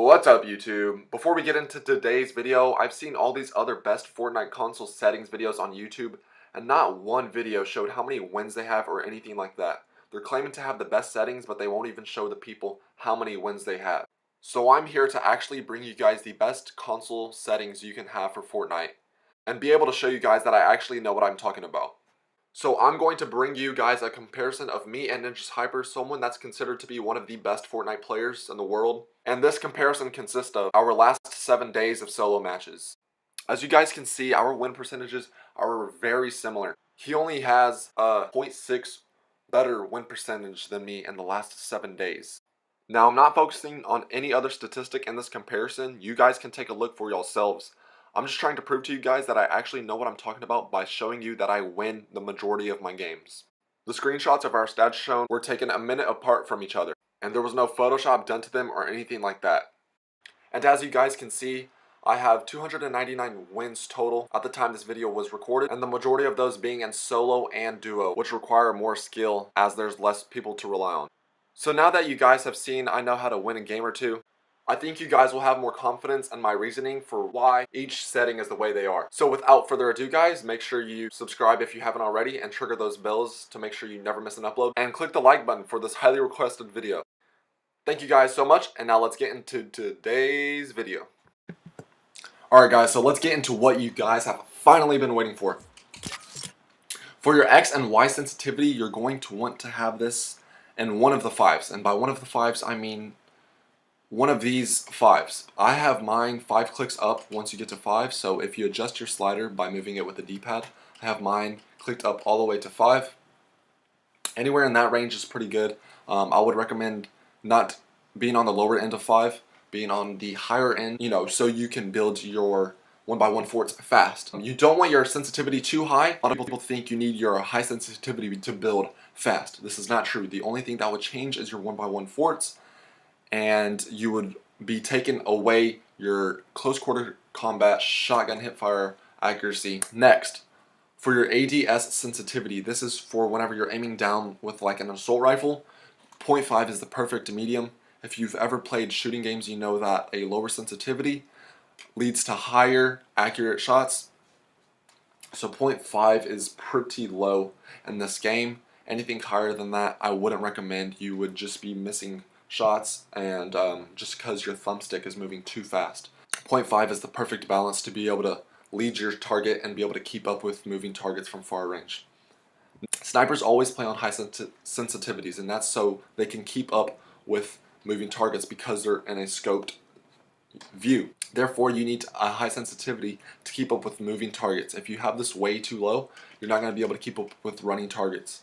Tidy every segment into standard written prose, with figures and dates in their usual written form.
What's up, YouTube? Before we get into today's video, I've seen all these other best Fortnite console settings videos on YouTube, and not one video showed how many wins they have or anything like that. They're claiming to have the best settings, but they won't even show the people how many wins they have. So I'm here to actually bring you guys the best console settings you can have for Fortnite, and be able to show you guys that I actually know what I'm talking about. So I'm going to bring you guys a comparison of me and Ninja's Hyper, someone that's considered to be one of the best Fortnite players in the world. And this comparison consists of our last 7 days of solo matches. As you guys can see, our win percentages are very similar. He only has a 0.6 better win percentage than me in the last 7 days. Now, I'm not focusing on any other statistic in this comparison. You guys can take a look for yourselves. I'm just trying to prove to you guys that I actually know what I'm talking about by showing you that I win the majority of my games. The screenshots of our stats shown were taken a minute apart from each other, and there was no Photoshop done to them or anything like that. And as you guys can see, I have 299 wins total at the time this video was recorded, and the majority of those being in solo and duo, which require more skill as there's less people to rely on. So now that you guys have seen I know how to win a game or two, I think you guys will have more confidence in my reasoning for why each setting is the way they are. So without further ado, guys, make sure you subscribe if you haven't already and trigger those bells to make sure you never miss an upload, and click the like button for this highly requested video. Thank you guys so much, and now let's get into today's video. Alright guys, so let's get into what you guys have finally been waiting for. For your X and Y sensitivity, you're going to want to have this in one of the fives, and by one of the fives I mean one of these fives. I have mine 5 clicks up once you get to 5, so if you adjust your slider by moving it with the D-pad, I have mine clicked up all the way to 5. Anywhere in that range is pretty good. I would recommend not being on the lower end of 5, being on the higher end, so you can build your 1x1 forts fast. You don't want your sensitivity too high. A lot of people think you need your high sensitivity to build fast. This is not true. The only thing that would change is your 1x1 forts, and you would be taking away your close quarter combat shotgun hipfire accuracy. Next, for your ADS sensitivity, this is for whenever you're aiming down with like an assault rifle. 0.5 is the perfect medium. If you've ever played shooting games, you know that a lower sensitivity leads to higher accurate shots. So 0.5 is pretty low in this game. Anything higher than that, I wouldn't recommend. You would just be missing shots, and just because your thumbstick is moving too fast. 0.5 is the perfect balance to be able to lead your target and be able to keep up with moving targets from far range. Snipers always play on high sensitivities, and that's so they can keep up with moving targets because they're in a scoped view. Therefore, you need a high sensitivity to keep up with moving targets. If you have this way too low, you're not going to be able to keep up with running targets.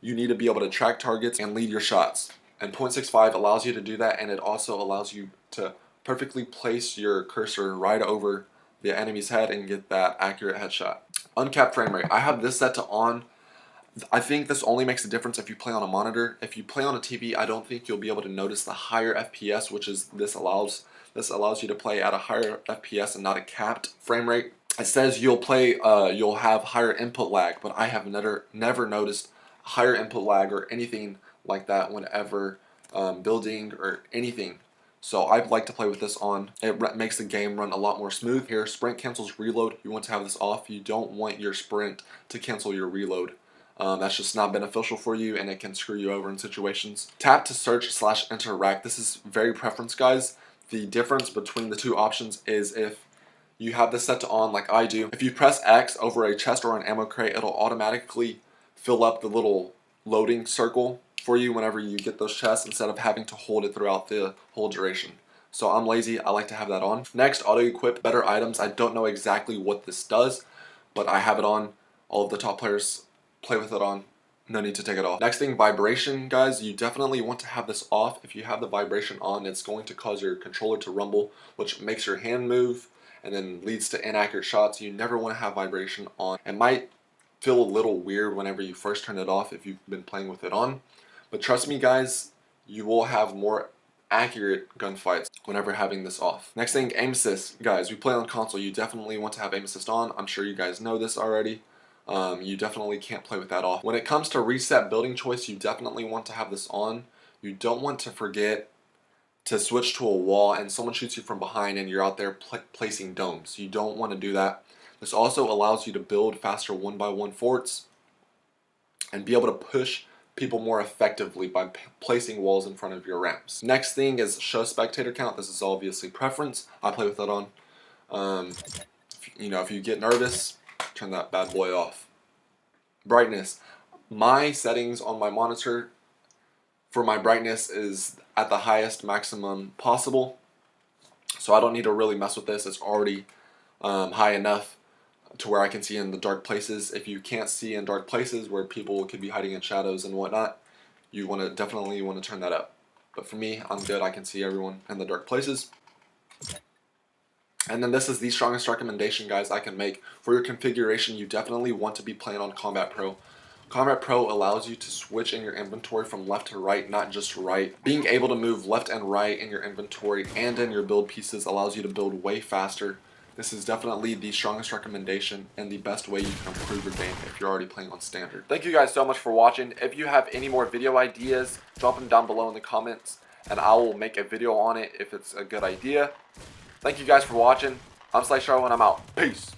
You need to be able to track targets and lead your shots. And 0.65 allows you to do that, and it also allows you to perfectly place your cursor right over the enemy's head and get that accurate headshot. Uncapped frame rate. I have this set to on. I think this only makes a difference if you play on a monitor. If you play on a TV, I don't think you'll be able to notice the higher FPS, which is this allows. This allows you to play at a higher FPS and not a capped frame rate. It says you'll have higher input lag, but I have never noticed higher input lag or anything like that whenever building or anything. So I'd like to play with this on. It makes the game run a lot more smooth. Here, sprint cancels reload. You want to have this off. You don't want your sprint to cancel your reload. That's just not beneficial for you, and it can screw you over in situations. Tap to search/interact. This is very preference, guys. The difference between the two options is if you have this set to on like I do. If you press X over a chest or an ammo crate, it'll automatically fill up the little loading circle for you whenever you get those chests instead of having to hold it throughout the whole duration. So I'm lazy, I like to have that on. Next, auto equip better items. I don't know exactly what this does, but I have it on. All of the top players play with it on. No need to take it off. Next thing, vibration, guys. You definitely want to have this off. If you have the vibration on, it's going to cause your controller to rumble, which makes your hand move and then leads to inaccurate shots. You never want to have vibration on. It might feel a little weird whenever you first turn it off if you've been playing with it on. But trust me, guys, you will have more accurate gunfights whenever having this off. Next thing, aim assist. Guys, we play on console. You definitely want to have aim assist on. I'm sure you guys know this already. You definitely can't play with that off. When it comes to reset building choice, you definitely want to have this on. You don't want to forget to switch to a wall and someone shoots you from behind and you're out there placing domes. You don't want to do that. This also allows you to build faster 1x1 forts and be able to push people more effectively by placing walls in front of your ramps. Next thing is show spectator count. This is obviously preference. I play with that on. If you get nervous, turn that bad boy off. Brightness. My settings on my monitor for my brightness is at the highest maximum possible, so I don't need to really mess with this. It's already high enough to where I can see in the dark places. If you can't see in dark places where people could be hiding in shadows and whatnot, you definitely want to turn that up. But for me, I'm good. I can see everyone in the dark places. And then this is the strongest recommendation, guys, I can make for your configuration. You definitely want to be playing on Combat Pro. Combat Pro allows you to switch in your inventory from left to right, not just right. Being able to move left and right in your inventory and in your build pieces allows you to build way faster. This is definitely the strongest recommendation and the best way you can improve your game if you're already playing on standard. Thank you guys so much for watching. If you have any more video ideas, drop them down below in the comments and I will make a video on it if it's a good idea. Thank you guys for watching. I'm Sly Sharrow and I'm out. Peace.